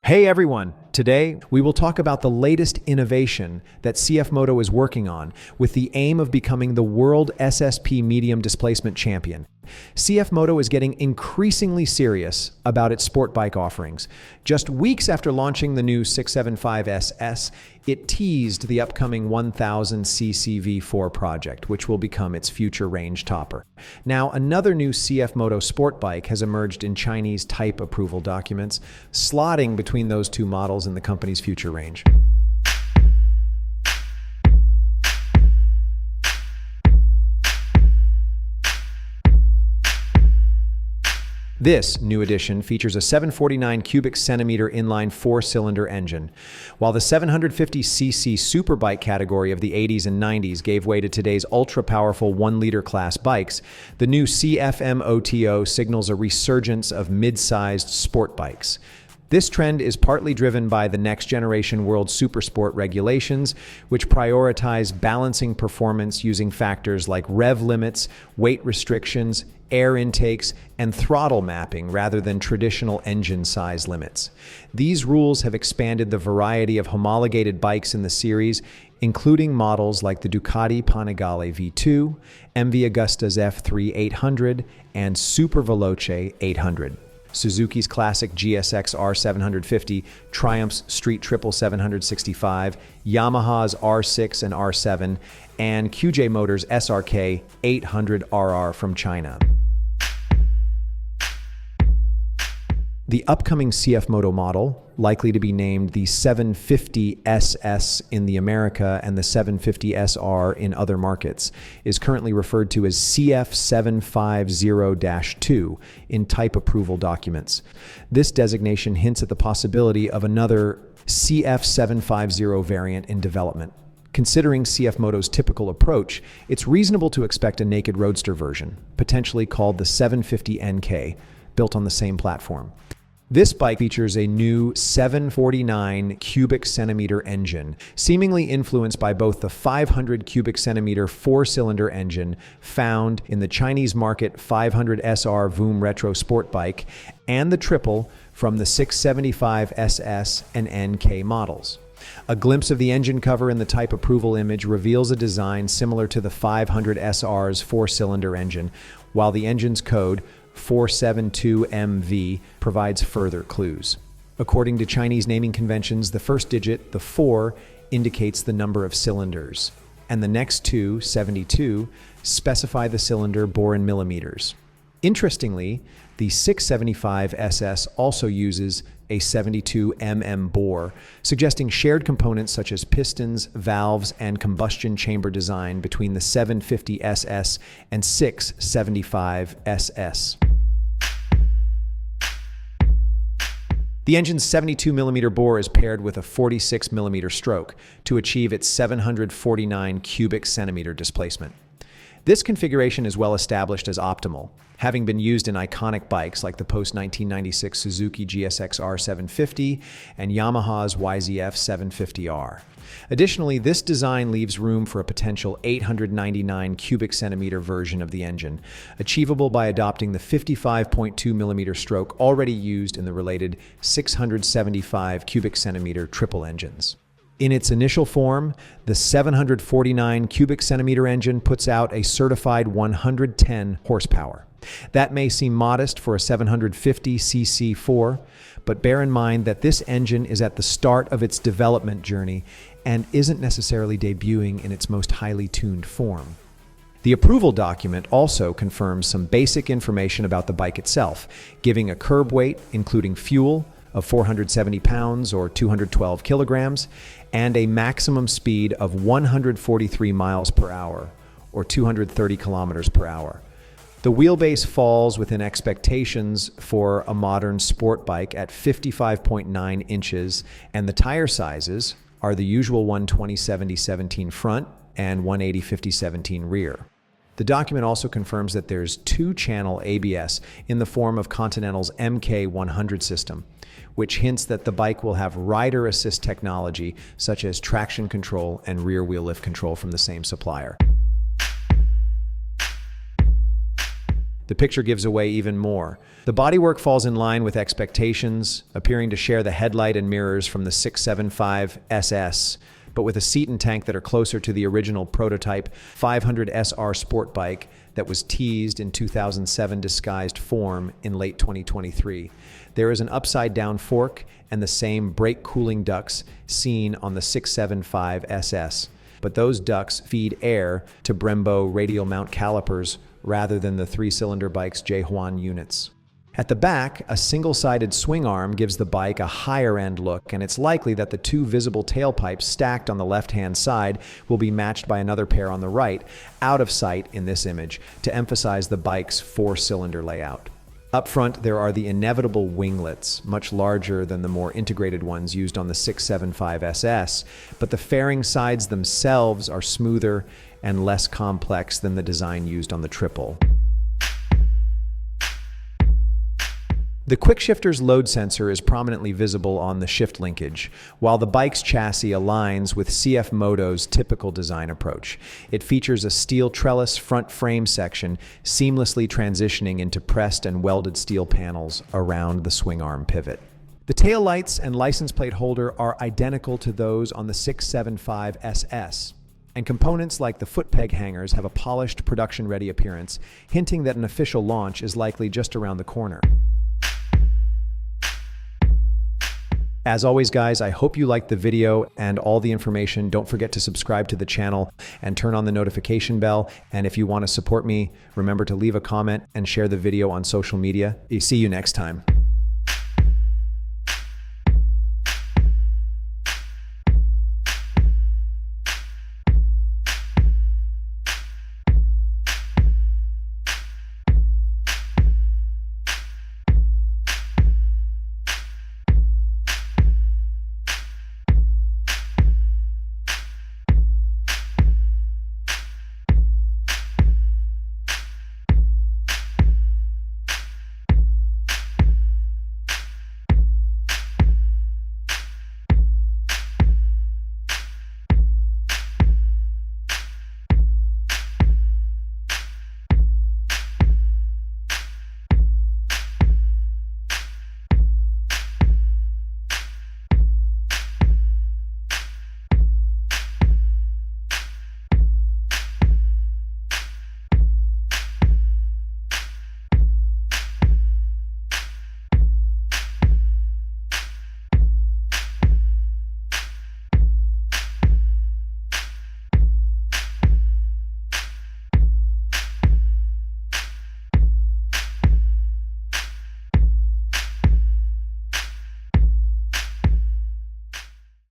Hey everyone! Today, we will talk about the latest innovation that CFmoto is working on with the aim of becoming the WorldSSP Medium Displacement Champion. CFmoto is getting increasingly serious about its sport bike offerings. Just weeks after launching the new 675SS, it teased the upcoming 1000cc V4 project, which will become its future range topper. Now, another new CFmoto sport bike has emerged in Chinese type approval documents, slotting between those two models in the company's future range. This new edition features a 749 cubic centimeter inline four-cylinder engine. While the 750cc superbike category of the 80s and 90s gave way to today's ultra-powerful 1-liter class bikes, the new CFmoto signals a resurgence of mid-sized sport bikes. This trend is partly driven by the next-generation World SuperSport regulations, which prioritize balancing performance using factors like rev limits, weight restrictions, air intakes, and throttle mapping rather than traditional engine size limits. These rules have expanded the variety of homologated bikes in the series, including models like the Ducati Panigale V2, MV Agusta's F3 800, and Super Veloce 800. Suzuki's classic GSX R750, Triumph's Street Triple 765, Yamaha's R6 and R7, and QJ Motors' SRK 800RR from China. The upcoming CFmoto model, likely to be named the 750SS in the America and the 750SR in other markets, is currently referred to as CF750-2 in type approval documents. This designation hints at the possibility of another CF750 variant in development. Considering CFmoto's typical approach, it's reasonable to expect a naked roadster version, potentially called the 750NK, built on the same platform. This bike features a new 749 cubic centimeter engine, seemingly influenced by both the 500 cubic centimeter four-cylinder engine found in the Chinese market 500SR Voom Retro Sport Bike and the triple from the 675SS and NK models. A glimpse of the engine cover in the type approval image reveals a design similar to the 500SR's four-cylinder engine, while the engine's code 472MV provides further clues. According to Chinese naming conventions, the first digit, the 4, indicates the number of cylinders, and the next two, 72, specify the cylinder bore in millimeters. Interestingly, the 675SS also uses a 72 mm bore, suggesting shared components such as pistons, valves, and combustion chamber design between the 750SS and 675SS. The engine's 72 mm bore is paired with a 46 mm stroke to achieve its 749 cubic centimeter displacement. This configuration is well established as optimal, having been used in iconic bikes like the post-1996 Suzuki GSX R750 and Yamaha's YZF 750R. Additionally, this design leaves room for a potential 899 cubic centimeter version of the engine, achievable by adopting the 55.2 mm stroke already used in the related 675 cubic centimeter triple engines. In its initial form, the 749 cubic centimeter engine puts out a certified 110 horsepower. That may seem modest for a 750cc 4, but bear in mind that this engine is at the start of its development journey and isn't necessarily debuting in its most highly tuned form. The approval document also confirms some basic information about the bike itself, giving a curb weight, including fuel, of 470 pounds or 212 kilograms, and a maximum speed of 143 miles per hour or 230 kilometers per hour. The wheelbase falls within expectations for a modern sport bike at 55.9 inches, and the tire sizes are the usual 120/70/17 front and 180/50/17 rear. The document also confirms that there's two-channel ABS in the form of Continental's MK100 system, which hints that the bike will have rider assist technology such as traction control and rear wheel lift control from the same supplier. The picture gives away even more. The bodywork falls in line with expectations, appearing to share the headlight and mirrors from the 675 SS, but with a seat and tank that are closer to the original prototype 500 SR sport bike that was teased in 2007 disguised form in late 2023. There is an upside-down fork and the same brake cooling ducts seen on the 675 SS, but those ducts feed air to Brembo radial mount calipers rather than the three-cylinder bike's J-Huan units. At the back, a single-sided swing arm gives the bike a higher-end look, and it's likely that the two visible tailpipes stacked on the left-hand side will be matched by another pair on the right, out of sight in this image, to emphasize the bike's four-cylinder layout. Up front, there are the inevitable winglets, much larger than the more integrated ones used on the 675 SS, but the fairing sides themselves are smoother and less complex than the design used on the triple. The quickshifter's load sensor is prominently visible on the shift linkage, while the bike's chassis aligns with CFmoto's typical design approach. It features a steel trellis front frame section, seamlessly transitioning into pressed and welded steel panels around the swing arm pivot. The taillights and license plate holder are identical to those on the 675 SS, and components like the foot peg hangers have a polished, production-ready appearance, hinting that an official launch is likely just around the corner. As always, guys, I hope you liked the video and all the information. Don't forget to subscribe to the channel and turn on the notification bell. And if you want to support me, remember to leave a comment and share the video on social media. See you next time.